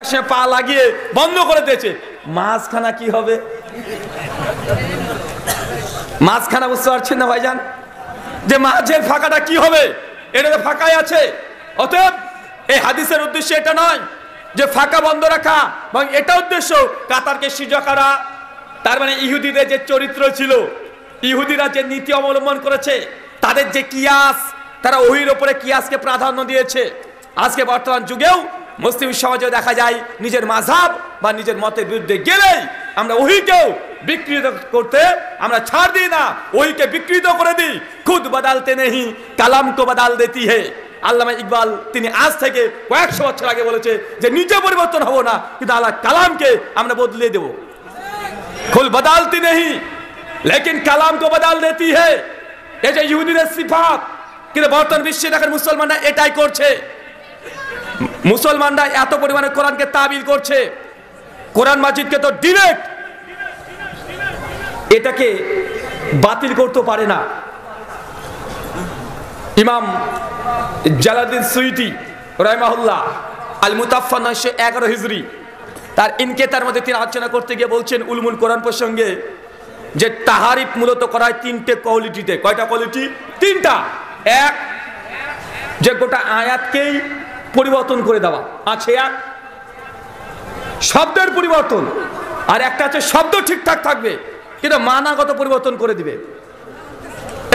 সে পা লাগিয়ে বন্ধ করে দিয়েছে, মাঝখানা কি হবে? মাঝখানা বুঝতে পারছেন না ভাইজান, যে মাঝের ফাঁকাটা কি হবে? এটা তো ফাঁকাই আছে। অতএব এই হাদিসের উদ্দেশ্য এটা নয় যে ফাঁকা বন্ধ রাখা, এবং এটা উদ্দেশ্য কাতারকে সিজা করা। তার মানে ইহুদিদের যে চরিত্র ছিল, ইহুদিরা যে নীতি অবলম্বন করেছে, তাদের যে কিয়াস, তারা ওহির উপরে কিয়াসকে প্রাধান্য দিয়েছে। আজকে বর্তমান যুগেও মুসলিম সমাজে দেখা যায় নিজের মাযহাব বা নিজের মতের বিরুদ্ধে গেলেই আমরা ওহিকেও বিকৃত করতে আমরা ছাড় দিই না, ওহিকে বিকৃত করে দিই। খুদ বদলতে নেই কালাম কো বদল দেতি হে। আল্লামা ইকবাল তিনি আজ থেকে কয়েকশো বছর আগে বলেছে যে নিজে পরিবর্তন হবো না, কিন্তু আল্লাহ কালামকে আমরা বদলে দেব। খুদ বদলতি নেই লেকিন কালাম কো বদল দেতি হে। এই যে ইহুদিদের সিফাত, কিন্তু বর্তমান বিশ্বে দেখেন মুসলমানরা এটাই করছে। মুসলমানরা এত পরিমাণে কোরআনকে তাবিল করছে, কোরআন মাজিদকে তো ডিরেক্ট এটাকে বাতিল করতে পারে না। ইমাম জালালউদ্দিন সুয়ুতি রাহিমাহুল্লাহ আল মুতাফা 911 হিজরি তার ইনকেতার মধ্যে তিনি আলোচনা করতে গিয়ে বলছেন উলুমুল কোরআন প্রসঙ্গে, যে তাহারিফ মূলত করা হয় তিনটে কোয়ালিটিতে। কয়টা কোয়ালিটি? তিনটা। এক, যে গোটা আয়াতকেই পরিবর্তন করে দেওয়া আছে, এক শব্দের পরিবর্তন, আর একটা আছে শব্দ ঠিকঠাক থাকবে কিন্তু মানাগত পরিবর্তন করে দিবে।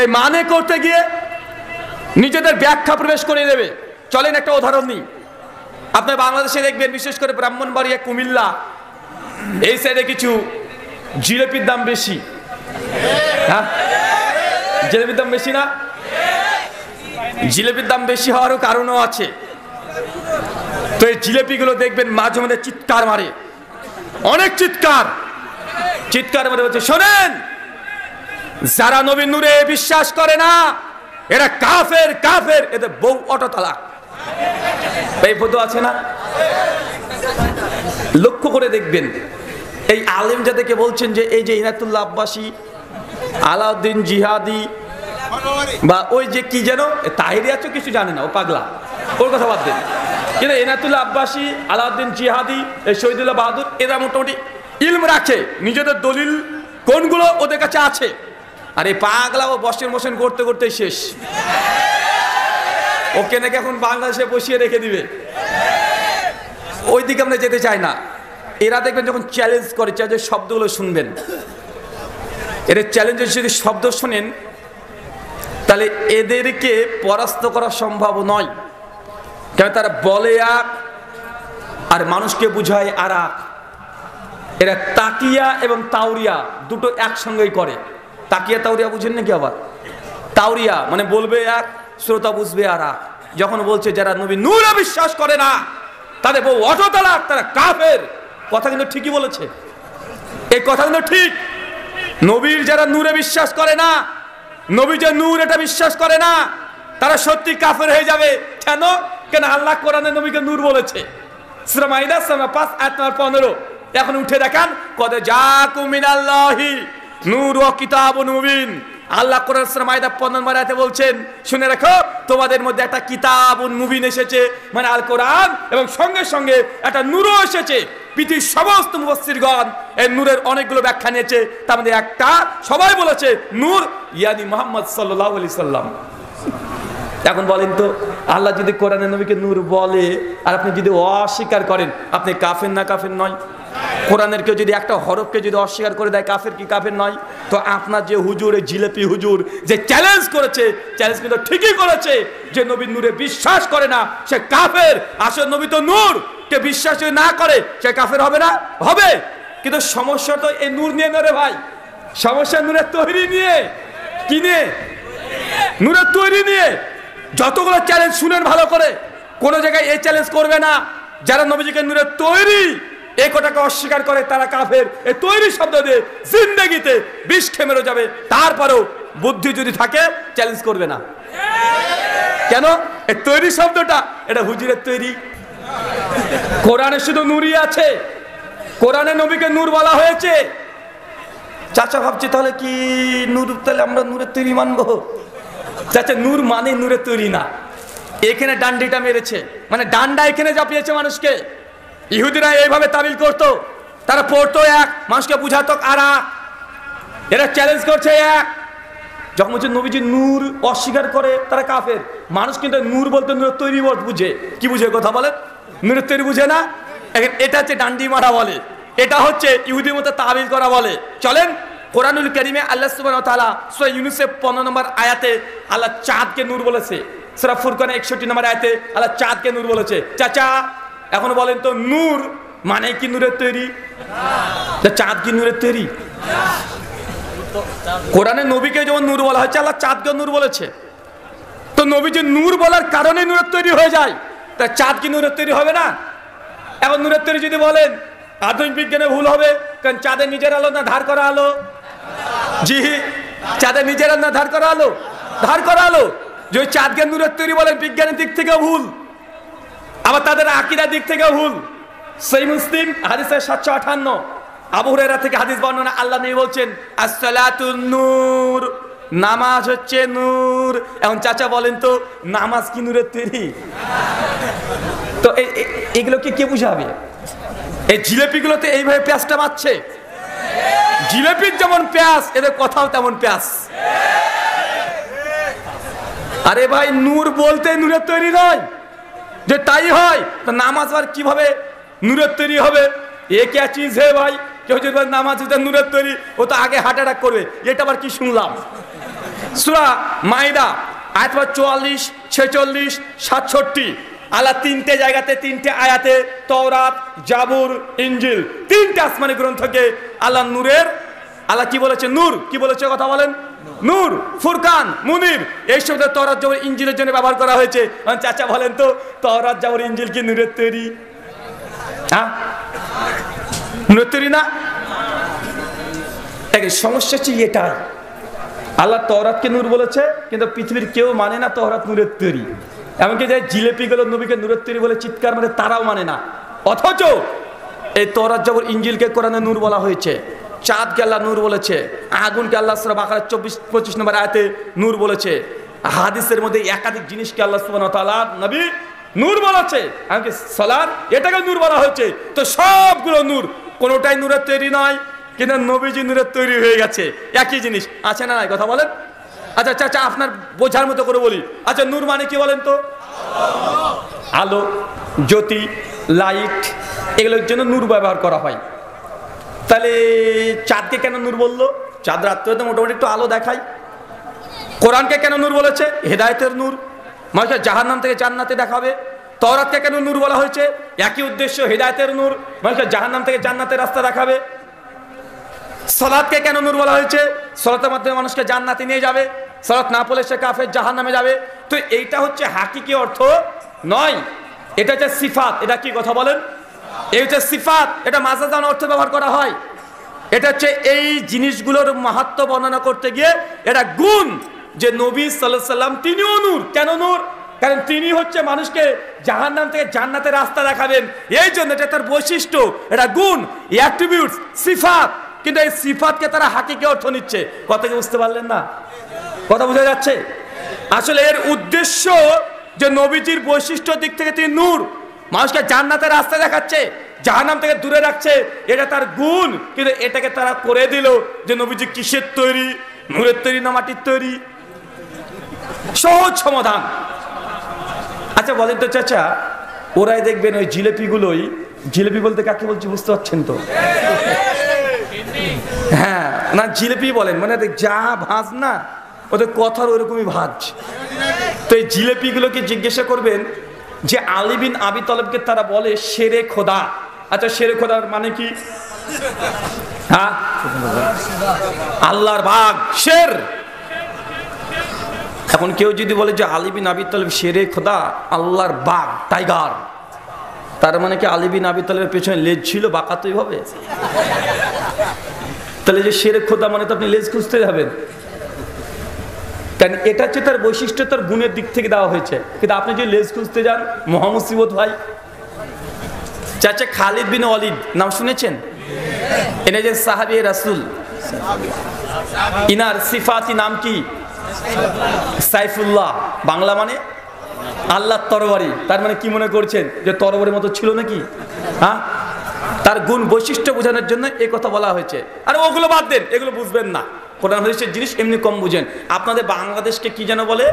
এই মানে করতে গিয়ে নিজেদের ব্যাখ্যা প্রবেশ করে দেবে। চলেন একটা উদাহরণ নিই। আপনার বাংলাদেশে দেখবেন, বিশেষ করে ব্রাহ্মণবাড়িয়া, কুমিল্লা এই সাইডে কিছু জিলেপির দাম বেশি। হ্যাঁ, জিলেপির দাম বেশি না? জিলেপির দাম বেশি হওয়ারও কারণও আছে। তো এই জিলেপিগুলো দেখবেন মাঝে মাঝে চিৎকার মারে, অনেক চিৎকার মারে, বলছে শোনেন, যারা নবী নূরে বিশ্বাস করে না এরা কাফের, কাফের, এদের বউ অটো তালাক। এই ফটো আছে না? লক্ষ্য করে দেখবেন এই আলেম যাদেরকে বলছেন যে এই যে ইনায়তুল্লাহ আব্বাসী, আলাউদ্দিন জিহাদি, বা ওই যে কি যেন তাহিরি আছে, কিছু জানে না, ও পাগলা, ওর কথা বাদ দেন। কিন্তু ইনায়তুল্লাহ আব্বাসী, আলাউদ্দিন জিহাদি, শহীদুল্লাহ বাহাদুর, এরা মোটামুটি ইলম রাখে, নিজেদের দলিল কোনগুলো ওদের কাছে আছে। আর এই পাগলা ও বসেন বসেন করতে করতে শেষ, ওকে নাকি এখন বাংলাদেশে বসিয়ে রেখে দিবে। ওই দিকে আমরা যেতে চাই না। এরা দেখবেন যখন চ্যালেঞ্জ করে, চ্যালেঞ্জের শব্দগুলো শুনবেন, এর চ্যালেঞ্জের যদি শব্দ শোনেন তাহলে এদেরকে পরাস্ত করা সম্ভব নয়। কেন? তারা বলে এক আর মানুষকে বুঝায় আর এক। এরা তাকিয়া এবং তাওরিয়া দুটো একসঙ্গেই করে। তাকিয়া তাওরিয়া বুঝেন নাকি? আবার তাওরিয়া মানে বলবে এক, শ্রোতা বুঝবে আর এক। যখন বলছে যারা নবী নূরে বিশ্বাস করে না তাদের বউ অটো তালাক, তারা কাফের, কথা কিন্তু ঠিকই বলেছে। এই কথা কিন্তু ঠিক। নবীর যারা নূরে বিশ্বাস করে না, নবী যে নূর এটা বিশ্বাস করে না, তারা সত্যি কাফের হয়ে যাবে। কেন? কেন আল্লাহ কোরআনে নবীকে নূর বলেছে। সূরা মাইদা 5 আয়াত 15। এখন উঠে দেখান, কদ জাকুম মিনাল্লাহি নূর ওয়া কিতাবুন মুবিন। আল্লাহ কোরআন সূরা মাইদা 15 আয়াতে বলছেন, শুনে রাখো, তোমাদের মধ্যে একটা কিতাবুন মুবিন এসেছে, মানে আল কোরআন, এবং সঙ্গে সঙ্গে একটা নূরও এসেছে। পৃথিবীর সমস্ত মুফাসসিরগণ এই নূরের অনেকগুলো ব্যাখ্যা নিয়েছে, তার মধ্যে একটা সবাই বলেছে নূর ইয়ানি মুহাম্মদ সাল্লাল্লাহু আলাইহি সাল্লাম। এখন বলেন তো, আল্লাহ যদি কোরআনে নবীকে নূর বলে আর আপনি যদি অস্বীকার করেন, আপনি কাফের না কাফের নয়? কোরআনের কেউ যদি একটা হরফকে যদি অস্বীকার করে দেয়, কাফের কি কাফের নয়? তো আপনার যে হুজুর, এই জিলেপি হুজুর যে চ্যালেঞ্জ করেছে, চ্যালেঞ্জ কিন্তু ঠিকই করেছে, যে নবী নূরে বিশ্বাস করে না সে কাফের। আসলে নবী তো নূর, কে বিশ্বাস না করে সে কাফের হবে না? হবে। কিন্তু সমস্যা তো এই নূর নিয়ে নয় রে ভাই, সমস্যা নূরের তৈরি নিয়ে। কি নিয়ে? নূরের তৈরি নিয়ে। যতগুলো চ্যালেঞ্জ শুনেন ভালো করে, কোন জায়গায় এই চ্যালেঞ্জ করবে না যারা নবীজিকে নূরের তৈরি এই কথাকে অস্বীকার করে তারা কাফের। এই তৈরি শব্দ দিয়ে জিন্দেগিতে বিষ খেয়ে মেরে যাবে, তারপরেও বুদ্ধি যদি থাকে চ্যালেঞ্জ করবে না। কেন? এই তৈরি শব্দটা এটা হুজুরের তৈরি। কোরআনে শুধু নূরই আছে, কোরআনে নবীকে নূর বলা হয়েছে। চাচা ভাবছে তাহলে কি নূর, তাহলে আমরা নূরের তৈরি মানবো? চাচা নূর মানে নূরের তৈরি না। এখানে ডান্ডিটা মেরেছে, মানে ডান্ডা এখানে চাপিয়েছে মানুষকে। ইহুদিরা এইভাবে তাবিল করতো, তারা পড়তো এক, মানুষকে বুঝাতো আর এরা চ্যালেঞ্জ করছে এক। যখন বলছে নবীজি নূর অস্বীকার করে তারা কাফের। মানুষ কিন্তু নূর বলতে নূরের তৈরি বুঝে, কি বুঝে কথা বলে? নূরের তৈরি বুঝে না। এটা হচ্ছে ডান্ডি মারা বলে, এটা হচ্ছে ইহুদির মতো তাবিল করা বলে। চলেন কোরআনুল কারীমে আল্লাহ সুবহানাহু ওয়া তাআলা সূরা ইউনূসের 15 নম্বর আয়াতে আল্লাহ চাঁদকে নূর বলেছে। সূরা ফুরকানের 61 নম্বর আয়াতে আল্লাহ চাঁদকে নূর বলেছে। চাচা এখন বলেন তো নূর মানে কি নূরের তৈরি? চাঁদ কি নূরের তৈরি? কোরআনে নবীকে যেমন নূর বলা হয়েছে, আল্লাহ চাঁদকে নূর বলেছে। তো নবী যে নূর বলার কারণে নূরের তৈরি হয়ে যায়, তা চাঁদ কি নূরের তৈরি হবে না? এখন নূরের তৈরি যদি বলেন আধুনিক বিজ্ঞানে ভুল হবে, কারণ চাঁদের নিজের আলো না ধার করা আলো? জি, চাঁদের নিজের আলো না ধার করা আলো? ধার করা আলো। যে চাঁদকে নূরের তৈরি বলেন বিজ্ঞানের দিক থেকে ভুল, আবার তাদের আকীদার দিক থেকে ভুল। সহিহ মুসলিম হাদিস 758 আবু হুরায়রা থেকে হাদিস বর্ণনা, আল্লাহ নবী বলছেন as-সালাতুন নূর, নামাজ হচ্ছে নূর। এখন চাচা বলেন তো নামাজ কি নূরের তৈরি? তো এগুলোকে কে বুঝাবে? এই জিলেপিগুলোতে এইভাবে পেঁয়াজটা মারছে। জিলেপির যেমন পেঁয়াজ, এদের কথাও তেমন পেঁয়াজ। আরে ভাই নূর বলতে নূরের তৈরি নয়, যে তাই হয় তো নামাজ আর কিভাবে নূরের তৈরি হবে? এ কে চিজ হে ভাই? কেউ যদি নামাজ নূরের তৈরি, ও তো আগে হার্ট অ্যাটাক করবে। এটা আবার কি শুনলাম? সূরা মাইদা আয়াত 44, 46, 67 আল্লাহ তিনটে জায়গাতে তিনটে আয়াতে তাওরাত, জাবুর, ইনজিল তিনটে আসমানি গ্রন্থকে আল্লাহ নূরের, আল্লাহ কি বলেছে? নূর। কি বলেছে কথা বলেন? নূর, ফুরকান, মুনির, এই শব্দ তাওরাত, জাবুর, ইনজিলের জন্য ব্যবহার করা হয়েছে। চাচা বলেন তো তাওরাত, জাবুর, ইনজিল কি নূরের তৈরি? হ্যাঁ, নূরের তৈরি না। সমস্যা হচ্ছে এটাই, আল্লাহ তাওরাতকে নূর বলেছে, কিন্তু পৃথিবীর কেউ মানে না তাওরাত নূরের তৈরি। এমনকি যে জিলেপিগুলো নবীকে নূরের তৈরি বলে চিৎকার মানে তারাও মানে না। অথচ এই তাওরাত, জাবুর, ইনজিলকে কোরআনে নূর বলা হয়েছে। চাঁদকে আল্লাহ নূর বলেছে, আগুনকে আল্লাহ সূরা বাকারা 24-25 নম্বর আয়াতে নূর বলেছে। হাদিসের মধ্যে একাধিক জিনিসকে আল্লাহ সুবহানাহু ওয়া তাআলা নবী নূর বলেছে, এমনকি সালাত এটাকে নূর বলা হয়েছে। তো সবগুলো নূর, কোনোটাই নূরের তৈরি নয়, কিন্তু নবীজি নূরের তৈরি হয়ে গেছে। একই জিনিস আছে না নাই কথা বলেন? আচ্ছা চাচা আপনার বোঝার মতো করে বলি, আচ্ছা নূর মানে কি বলেন তো? আলো, জ্যোতি, লাইট, এগুলোর জন্য নূর ব্যবহার করা হয়। তাহলে চাঁদকে কেন নূর বললো? চাঁদ রাত্রে তো মোটামুটি একটু আলো দেখায়। কোরআনকে কেন নূর বলেছে? হেদায়েতের নূর, মানুষকে জাহান্নাম থেকে জান্নাতে দেখাবে। তাওরাতকে কেন নূর বলা হয়েছে? একই উদ্দেশ্য, হেদায়েতের নূর, মানুষকে জাহান্নাম থেকে জান্নাতের রাস্তা দেখাবে। সালাতকে কেন নূর বলা হয়েছে? সালাতের মাধ্যমে মানুষকে জান্নাতে নিয়ে যাবে। সালাত না পড়লে সে কাফের, জাহান্নামে যাবে। তো এইটা হচ্ছে হাকিকি অর্থ নয়, এটা হচ্ছে সিফাত। এটা কি কথা বলেন? এই হচ্ছে সিফাত, এটা মাজাজান অর্থে ব্যবহার করা হয়। এটা হচ্ছে এই জিনিসগুলোর মাহাত্ম্য বর্ণনা করতে গিয়ে এটা গুণ, যে নবী সাল্লাল্লাহু আলাইহি সাল্লাম তিনিও নূর। কেন নূর? কারণ তিনি হচ্ছে মানুষকে জাহান্নাম থেকে জান্নাতের রাস্তা দেখাবেন। এই জন্য এটা তার বৈশিষ্ট্য, এটা গুণ, অ্যাট্রিবিউটস, সিফাত। কিন্তু এই সিফাতকে তারা হাকিকি অর্থ নিচ্ছে। কথা কি বুঝতে পারলেন না? কথা বোঝা যাচ্ছে? আসলে এর উদ্দেশ্য যে নবীজির বৈশিষ্ট্য দিক থেকে তিনি নূর, মানুষকে জান্নাতের রাস্তা দেখাচ্ছে, জাহান্নাম থেকে দূরে রাখছে, এটা তার গুণ। কিন্তু এটাকে তারা করে দিল যে নবীজি কিসের তৈরি? নূরের তৈরি না মাটির তৈরি? সহজ সমাধান। আচ্ছা বলেন তো চাচা, ওরাই দেখবেন ওই জিলেপিগুলোই, জিলেপি বলতে কাকে বলছি বুঝতে পারছেন তো? হ্যাঁ, না জিলেপি বলেন মানে যা ভাজ না, ওদের কথার ওইরকমই ভাজ। তো এই জিলেপিগুলোকে জিজ্ঞাসা করবেন যে আলী বিন আবি তালেবকে তারা বলে শেরে খোদা। আচ্ছা শেরে খোদার মানে কি? হ্যাঁ, আল্লাহর বাঘ, শের। এখন কেউ যদি বলে যে আলী বিন আবি তালেব শেরে খোদা, আল্লাহর বাঘ, টাইগার, তার মানে কি আলী বিন আবি তালেবের পেছনে লেজ ছিল বাঁকাতই হবে? তাহলে যে শেরে খোদা মানে তো আপনি লেজ খুঁজতে যাবেন, কারণ এটা হচ্ছে তার বৈশিষ্ট্য, তার গুণের দিক থেকে দেওয়া হয়েছে। কিন্তু আপনি যে লেজ খুঁজতে যান, মহামুসিবত ভাই। চাচা খালিদ বিন ওয়ালিদ নাম শুনেছেন? এনে যে সাহাবী রাসূল, ইনার সিফাতি নাম কি? সাইফুল্লাহ, বাংলা মানে আল্লাহর তরবারি, তার মানে কি মনে করছেন যে তরবারির মতো ছিল নাকি? হ্যাঁ, তার গুণ বৈশিষ্ট্য বোঝানোর জন্য এই কথা বলা হয়েছে। আর ওগুলো বাদ দেন, এগুলো বুঝবেন না, কোরআন হাদিসের জিনিস এমনি কম বুঝেন। আপনাদের বাংলাদেশকে কি যেন বলে?